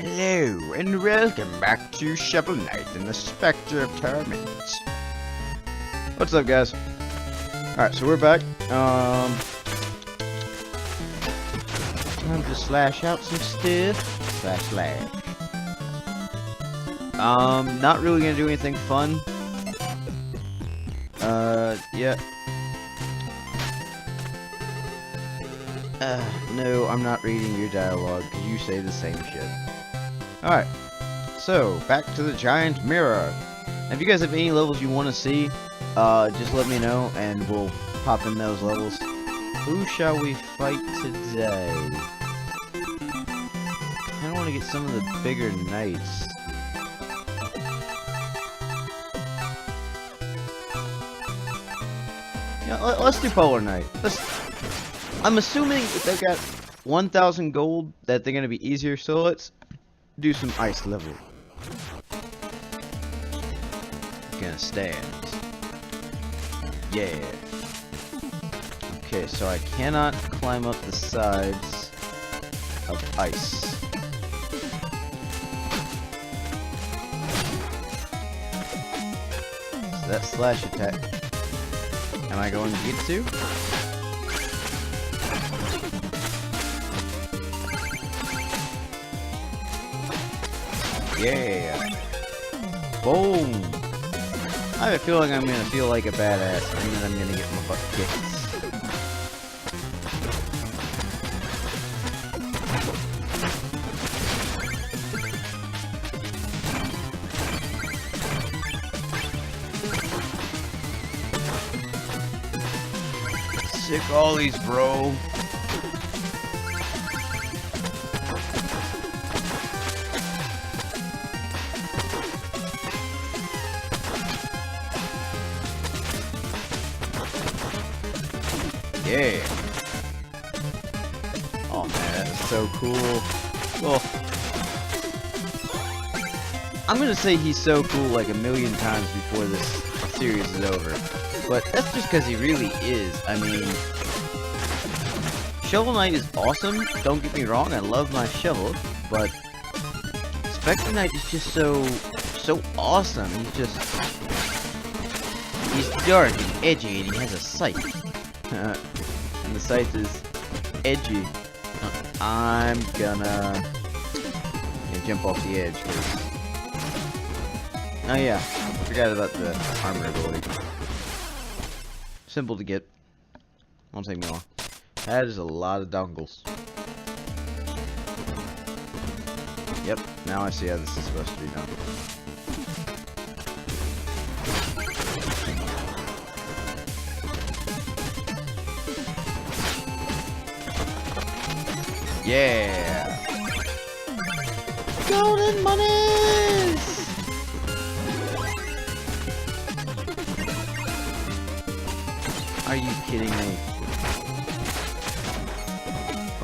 Hello, and welcome back to Shovel Knight and the Specter of Torment. What's up, guys? Alright, so we're back. Time to slash out some stuff. Slash. Not really gonna do anything fun. Yeah. No, I'm not reading your dialogue, because you say the same shit. Alright, so, back to the giant mirror. If you guys have any levels you want to see, just let me know, and we'll pop in those levels. Who shall we fight today? I don't want to get some of the bigger knights. Yeah, let's do Polar Knight. I'm assuming if they've got 1,000 gold that they're gonna be easier, so let's do some ice level. Gonna stand. Yeah. Okay, so I cannot climb up the sides of ice. So that slash attack. Am I going to get to? Yeah! Boom! I have a feeling I'm gonna feel like a badass, and then I'm gonna get my butt kicked. Sick ollies, bro! Yeah. Oh man, that is so cool. Oh. I'm gonna say he's so cool like a million times before this series is over. But that's just because he really is. I mean, Shovel Knight is awesome. Don't get me wrong, I love my shovel. But Specter Knight is just so awesome. He's dark and edgy and he has a scythe. And the scythe is edgy. I'm gonna jump off the edge. Oh yeah, I forgot about the armor ability. Simple to get. Won't take me long. That is a lot of dongles. Yep, now I see how this is supposed to be done. Yeah! Golden monies! Are you kidding me?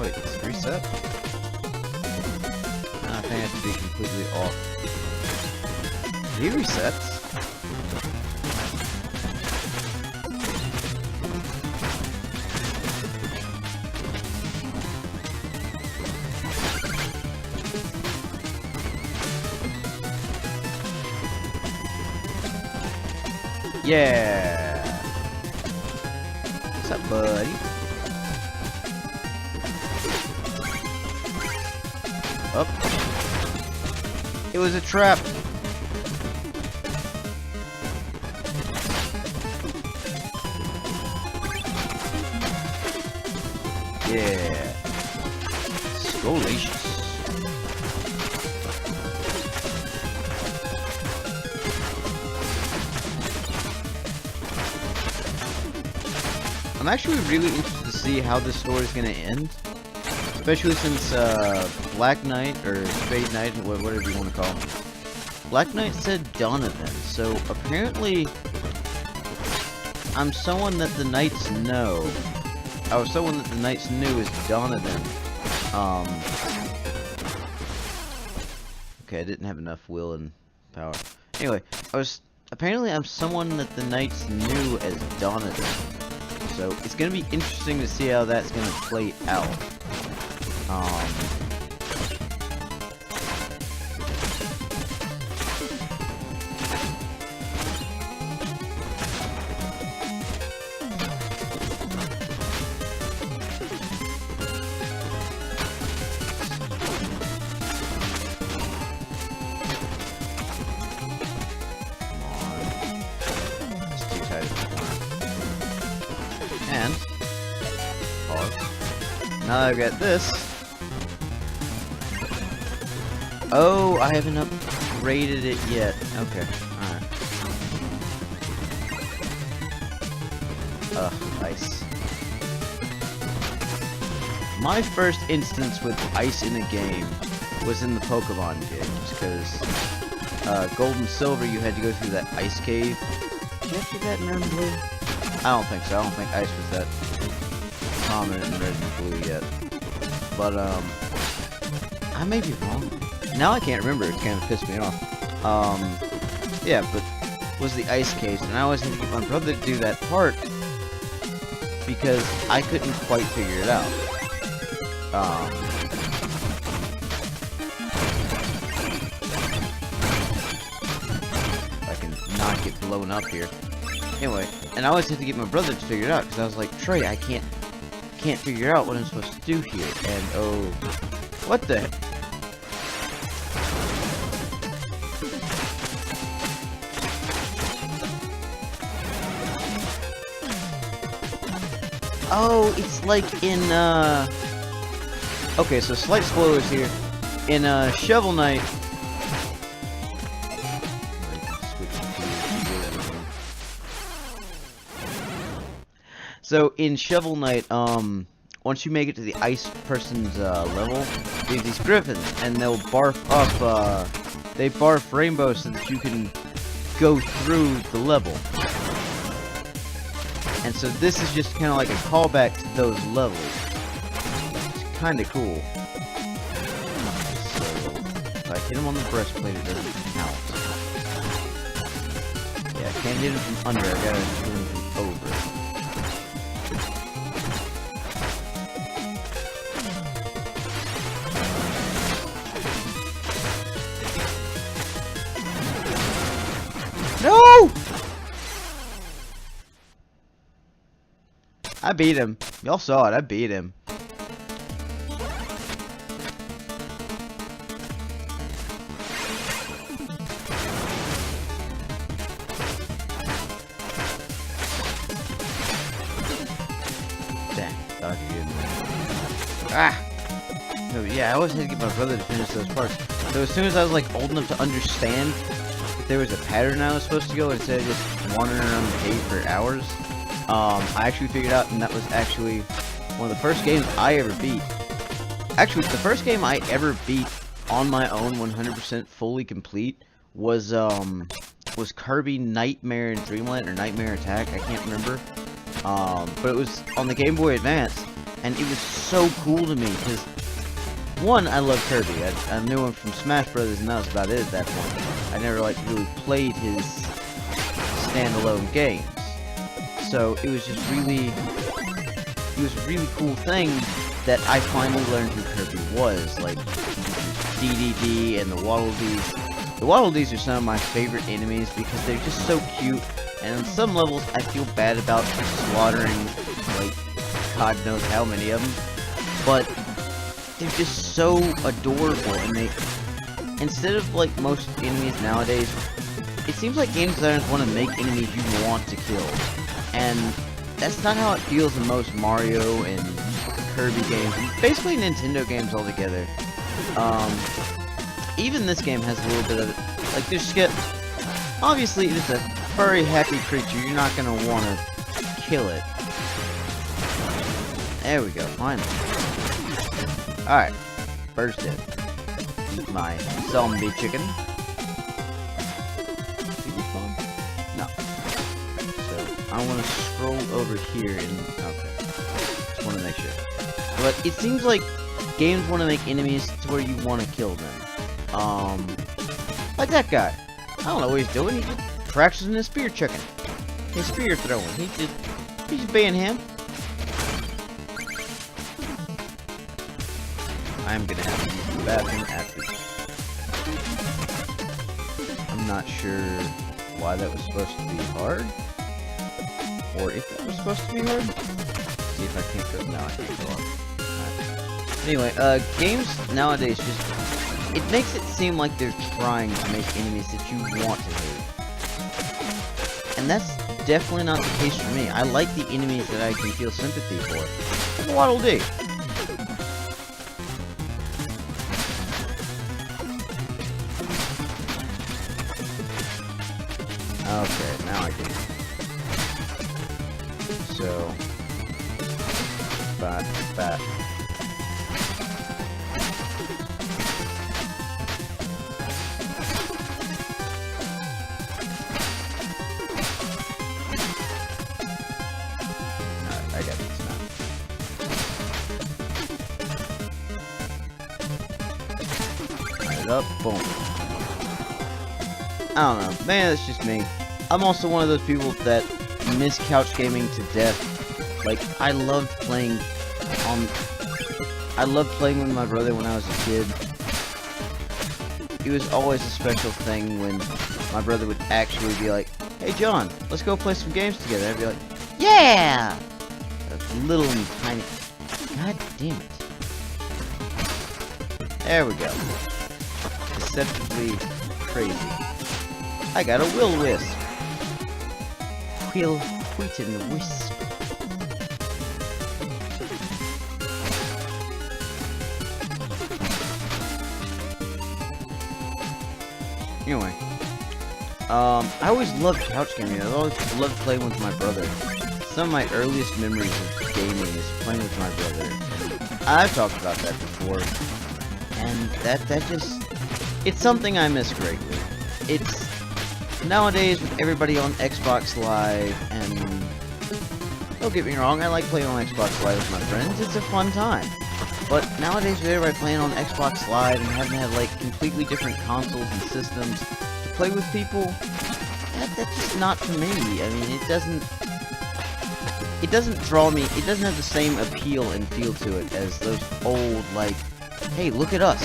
Wait, it's reset? I think I have to be completely off. He resets? Yeah. What's up, buddy? Up. It was a trap. Yeah. Scolacious. I'm actually really interested to see how this story is going to end. Especially since Black Knight, or Spade Knight, whatever you want to call him. Black Knight said Donovan, so apparently I'm someone that the Knights know. I was someone that the Knights knew as Donovan. Okay, I didn't have enough will and power. Anyway, apparently I'm someone that the Knights knew as Donovan. So it's gonna be interesting to see how that's gonna play out. I've got this. Oh, I haven't upgraded it yet. Okay, alright. Ice. My first instance with ice in a game was in the Pokemon games, because Gold and Silver, you had to go through that ice cave. Did you have to do that in Red and Blue? I don't think so. I don't think ice was that prominent in Red and Blue yet. But, I may be wrong. Now I can't remember. It's kind of pissed me off. Yeah, but was the ice caves, and I always had to get my brother to do that part because I couldn't quite figure it out. I can not get blown up here. Anyway, and I always had to get my brother to figure it out because I was like, Trey, I can't figure out what I'm supposed to do here. And oh, what the heck? Oh, it's like in, okay, so slight spoilers here. In, Shovel Knight... So, in Shovel Knight, once you make it to the ice person's, level, there's these griffins, and they'll barf up, they barf rainbows so that you can go through the level. And so this is just kind of like a callback to those levels. It's kind of cool. So, if I hit him on the breastplate, it doesn't count. Yeah, I can't hit him from under, I gotta hit him from over. No! I beat him. Y'all saw it. I beat him. Dang. Thought you did. Ah! No, yeah, I always had to get my brother to finish those parts. So as soon as I was like old enough to understand that there was a pattern I was supposed to go instead of just wandering around the cave for hours, I actually figured out, and that was actually one of the first games I ever beat. Actually, the first game I ever beat on my own, 100% fully complete, was Kirby Nightmare in Dreamland, or Nightmare Attack, I can't remember. But it was on the Game Boy Advance, and it was so cool to me, because, one, I love Kirby. I knew him from Smash Brothers, and that was about it at that point. I never, like, really played his standalone games. So it was just really, it was a really cool thing that I finally learned who Kirby was, like DDD and the Waddle Dees. The Waddle Dees are some of my favorite enemies because they're just so cute, and on some levels I feel bad about slaughtering, like, God knows how many of them, but they're just so adorable, and they, instead of like most enemies nowadays, it seems like game designers want to make enemies you want to kill. And that's not how it feels in most Mario and Kirby games, and basically Nintendo games altogether. Even this game has a little bit of it. Like, there's Skip. Obviously, it's a furry, happy creature. You're not going to want to kill it. There we go, finally. Alright, bird's dead. Eat my zombie chicken. No. I want to scroll over here and... okay. Just want to make sure. But it seems like games want to make enemies to where you want to kill them. Like that guy. I don't know what he's doing. He's just practicing his spear chicken. His spear throwing. He's just being him. I'm gonna have to use the bathroom after this. I'm not sure why that was supposed to be hard. Or if that was supposed to be hard. See if I can't go. No, I can't go up. Right. Anyway, games nowadays just... it makes it seem like they're trying to make enemies that you want to hate. And that's definitely not the case for me. I like the enemies that I can feel sympathy for. Like Waddle Dee. Okay, now I do. So, bat. I got this now. Light it up, boom. I don't know, man, that's just me. I'm also one of those people that miss couch gaming to death. Like, I loved playing with my brother when I was a kid. It was always a special thing when my brother would actually be like, "Hey John, let's go play some games together." I'd be like, "Yeah!" A little and tiny. God damn it. There we go. Deceptively crazy. I got a will-wisp. Wheat-and-wisp. Anyway. I always loved couch gaming. I always loved playing with my brother. Some of my earliest memories of gaming is playing with my brother. And I've talked about that before. And that just... It's something I miss greatly. It's... Nowadays, with everybody on Xbox Live, and... Don't get me wrong, I like playing on Xbox Live with my friends. It's a fun time. But nowadays, with everybody playing on Xbox Live and having to have, like, completely different consoles and systems to play with people, that's just not for me. I mean, it doesn't draw me, it doesn't have the same appeal and feel to it as those old, like, hey, look at us.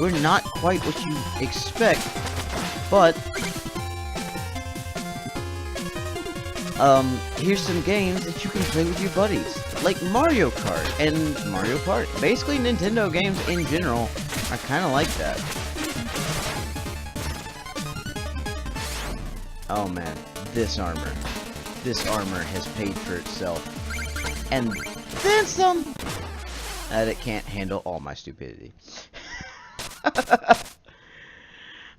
We're not quite what you expect, but here's some games that you can play with your buddies. Like Mario Kart and Mario Kart. Basically, Nintendo games in general are kind of like that. Oh man, this armor. This armor has paid for itself. And then some! That it can't handle all my stupidity.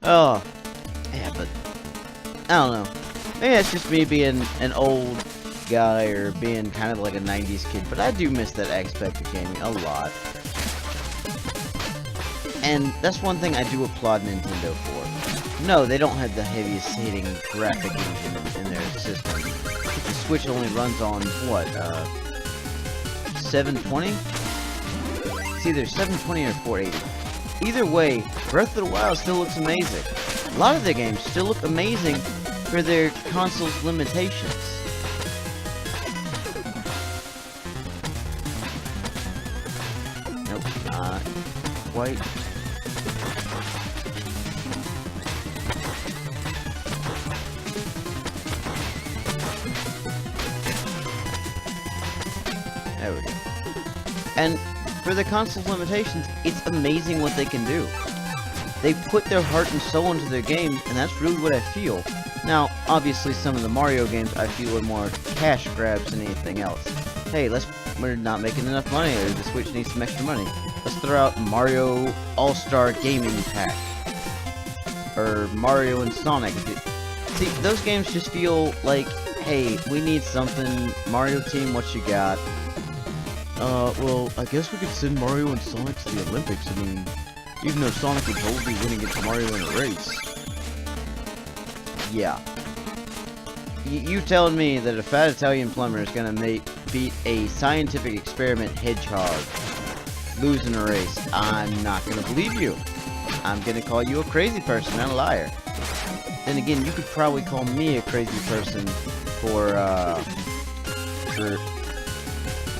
Oh. Yeah, but... I don't know. Maybe it's just me being an old guy or being kind of like a 90s kid, but I do miss that aspect of gaming a lot. And that's one thing I do applaud Nintendo for. No, they don't have the heaviest hitting graphic engine in their system. The Switch only runs on, what, 720? It's either 720 or 480. Either way, Breath of the Wild still looks amazing. A lot of their games still look amazing for their console's limitations. Nope, not quite. There we go. And for the console's limitations, it's amazing what they can do. They put their heart and soul into their games, and that's really what I feel. Now, obviously, some of the Mario games I feel are more cash grabs than anything else. Hey, we're not making enough money, or the Switch needs some extra money. Let's throw out Mario All-Star Gaming Pack. Or Mario and Sonic. See, those games just feel like, hey, we need something. Mario team, what you got? Well, I guess we could send Mario and Sonic to the Olympics. I mean, even though Sonic would totally be winning against Mario in a race. Yeah. You telling me that a fat Italian plumber is gonna beat a scientific experiment hedgehog losing a race? I'm not gonna believe you. I'm gonna call you a crazy person, not a liar. Then again, you could probably call me a crazy person for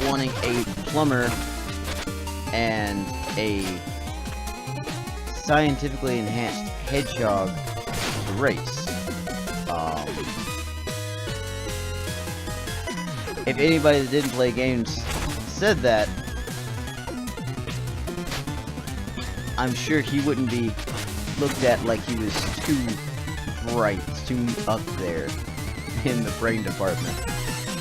wanting a plumber and a scientifically enhanced hedgehog to race. If anybody that didn't play games said that, I'm sure he wouldn't be looked at like he was too bright, too up there in the brain department.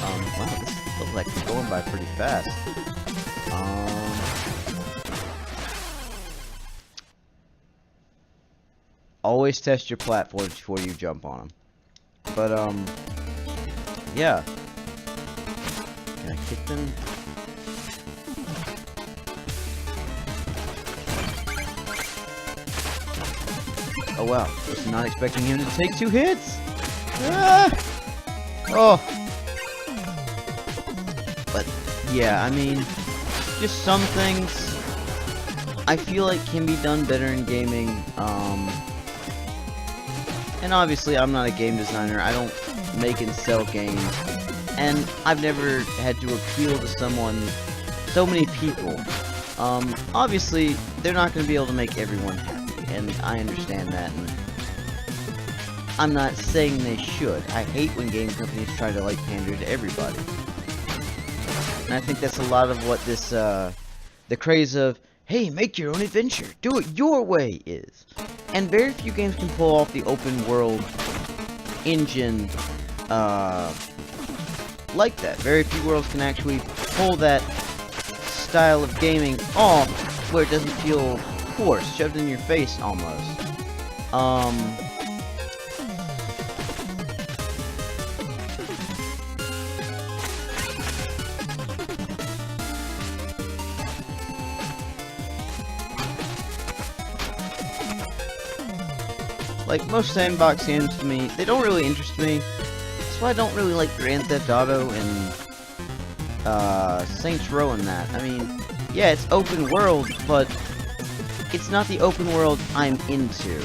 Wow, this looks like it's going by pretty fast. Always test your platforms before you jump on them. But, yeah. Can I kick them? Oh wow, was not expecting him to take 2 hits! Ah! Oh! But, yeah, I mean, just some things I feel like can be done better in gaming, and obviously I'm not a game designer, I don't make and sell games, and I've never had to appeal to so many people. Obviously, they're not going to be able to make everyone happy, and I understand that, and I'm not saying they should. I hate when game companies try to, like, pander to everybody. And I think that's a lot of what this, the craze of, hey, make your own adventure, do it your way is. And very few games can pull off the open world engine, like that. Very few worlds can actually pull that style of gaming off where it doesn't feel forced, shoved in your face almost. Like, most sandbox games to me, they don't really interest me. That's why I don't really like Grand Theft Auto and Saints Row and that. I mean, yeah, it's open world, but it's not the open world I'm into.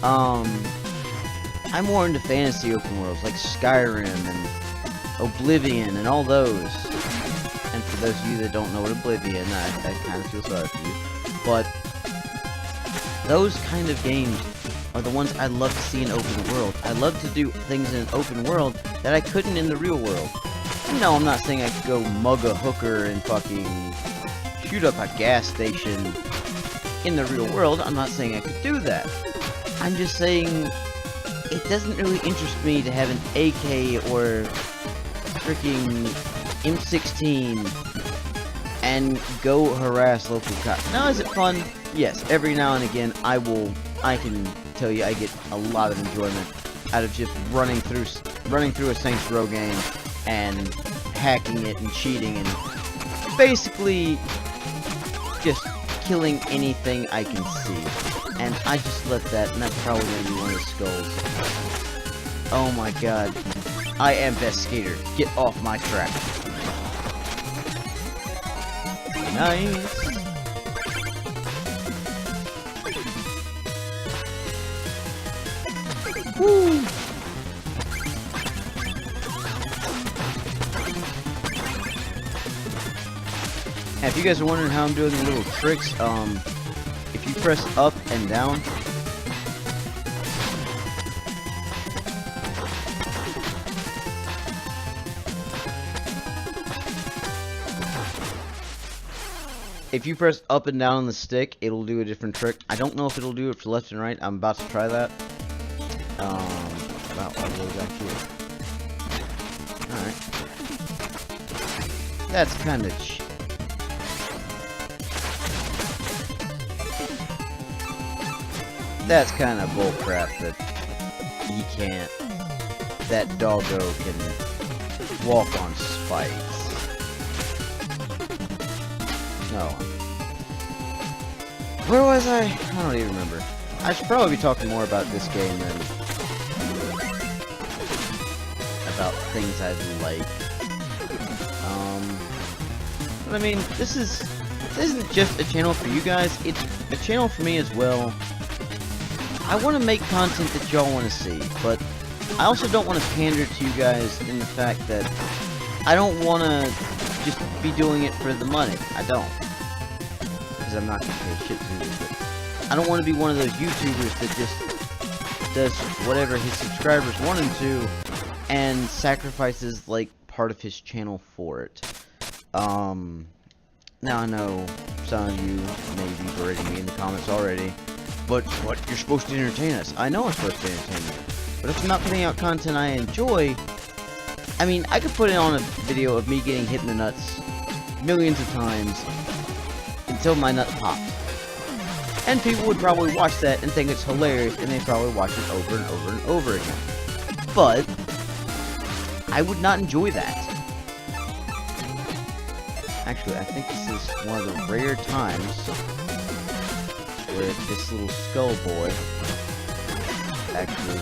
I'm more into fantasy open worlds, like Skyrim and Oblivion and all those. And for those of you that don't know what Oblivion, I kind of feel sorry for you. But those kind of games are the ones I love to see in open world. I love to do things in an open world that I couldn't in the real world. And no, I'm not saying I could go mug a hooker and fucking shoot up a gas station in the real world. I'm not saying I could do that. I'm just saying it doesn't really interest me to have an AK or freaking M16 and go harass local cops. Now, is it fun? Yes, every now and again I can tell you I get a lot of enjoyment out of just running through a Saints Row game and hacking it and cheating and basically just killing anything I can see. And I just let that, and that's probably gonna be one of the skulls. Oh my god. I am best skater. Get off my track. Nice. Woo. And if you guys are wondering how I'm doing the little tricks, if you press up and down, if you press up and down on the stick, it'll do a different trick. I don't know if it'll do it for left and right. I'm about to try that. About all the way back here. Alright. That's kind of That's kind of bullcrap that he can't. That doggo can walk on spikes. No. Where was I? I don't even remember. I should probably be talking more about this game than about things I'd like. But I mean, this isn't just a channel for you guys, it's a channel for me as well. I want to make content that y'all want to see, but I also don't want to pander to you guys in the fact that I don't want to just be doing it for the money. I don't. Because I'm not going to pay shit to do it. I don't want to be one of those YouTubers that just does whatever his subscribers want him to and sacrifices, like, part of his channel for it. Now I know some of you may be berating me in the comments already, but what, you're supposed to entertain us. I know I'm supposed to entertain you, but if I'm not putting out content I enjoy, I mean, I could put it on a video of me getting hit in the nuts millions of times until my nut popped. And people would probably watch that and think it's hilarious, and they'd probably watch it over and over and over again. But I would not enjoy that. Actually, I think this is one of the rare times where this little skull boy actually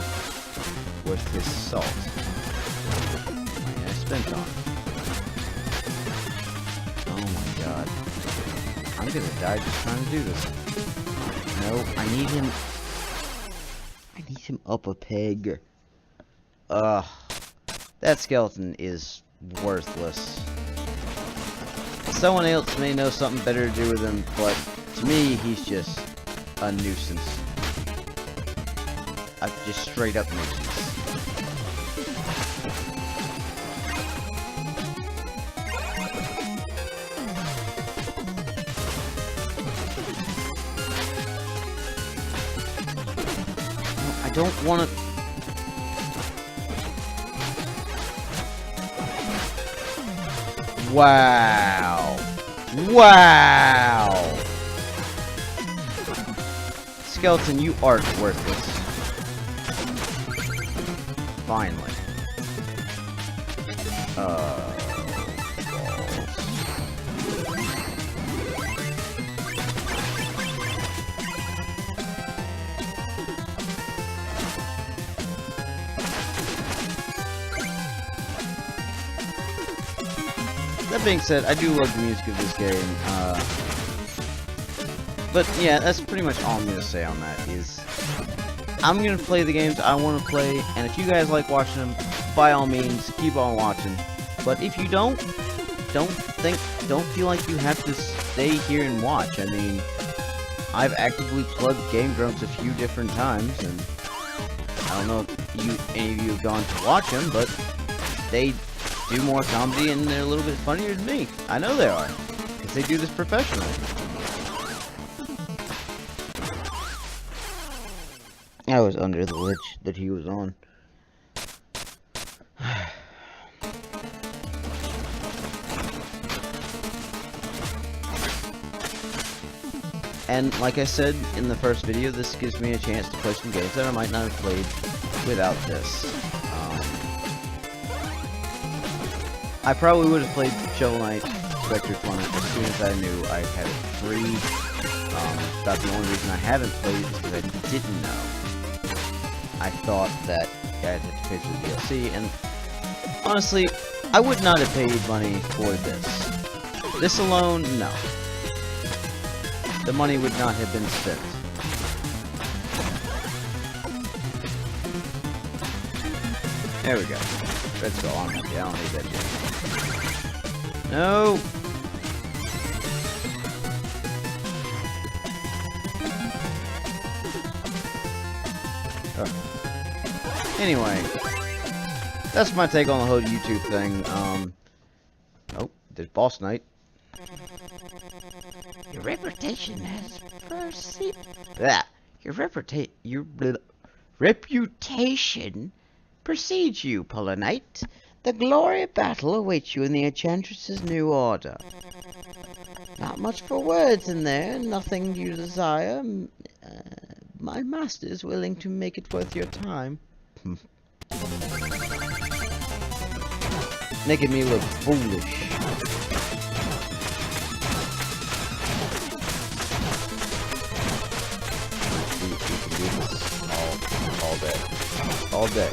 worth his salt. I spent on. Oh my god. I'm gonna die just trying to do this. No, I need him up a peg. That skeleton is worthless. Someone else may know something better to do with him, but to me, he's just a nuisance. Just straight up nuisance. I don't want to... Wow. Wow. Skeleton, you aren't worthless. Finally. Balls. That being said, I do love the music of this game. But yeah, that's pretty much all I'm going to say on that is I'm going to play the games I want to play, and if you guys like watching them, by all means, keep on watching. But if you don't feel like you have to stay here and watch. I mean, I've actively plugged Game Grumps a few different times, and I don't know if any of you have gone to watch them, but they do more comedy and they're a little bit funnier than me. I know they are, because they do this professionally. I was under the ledge that he was on. And like I said in the first video, this gives me a chance to play some games that I might not have played without this. I probably would have played Shovel Knight Specter as soon as I knew I had it free. About the only reason I haven't played it is because I didn't know. I thought that I'd have to pay for the DLC, and honestly, I would not have paid money for this. This alone, no. The money would not have been spent. There we go. Let's go on. I don't need that yet. No! Anyway, that's my take on the whole YouTube thing. Oh, there's Boss Knight. Your reputation has Your reputation precedes you, Puller Knight. The glory of battle awaits you in the Enchantress's new order. Not much for words in there, nothing you desire. My master is willing to make it worth your time. Making me look foolish. We can do this all day. All day.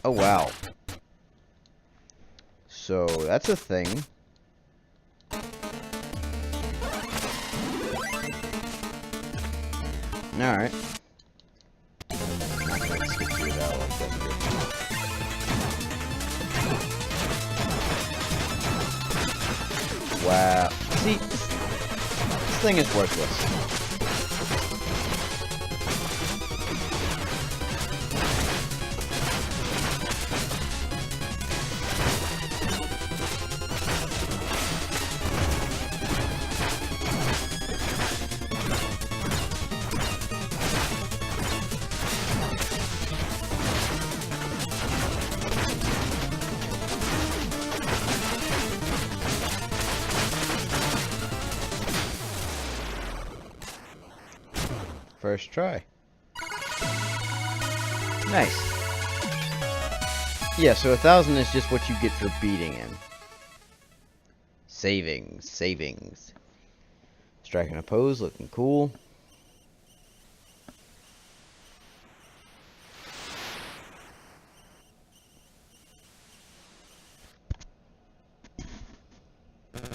Oh wow. So that's a thing. Alright. Let's get through that one. That's good. Wow. See, this thing is worthless. First try. Nice. Yeah, so 1,000 is just what you get for beating him. Savings. Striking a pose, looking cool.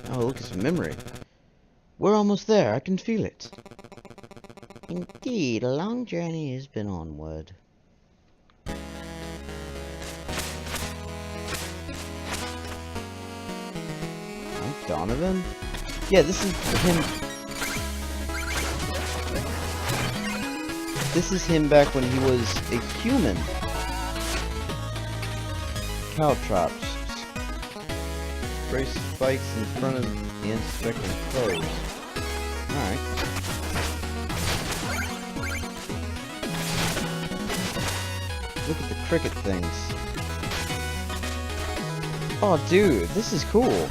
Oh, look at some memory. We're almost there, I can feel it. Indeed, a long journey has been onward. Donovan? Yeah, this is him. This is him back when he was a human. Caltrops. Spray spikes in front of the inspecting foes. Alright. Look at the cricket things. Oh, dude, this is cool.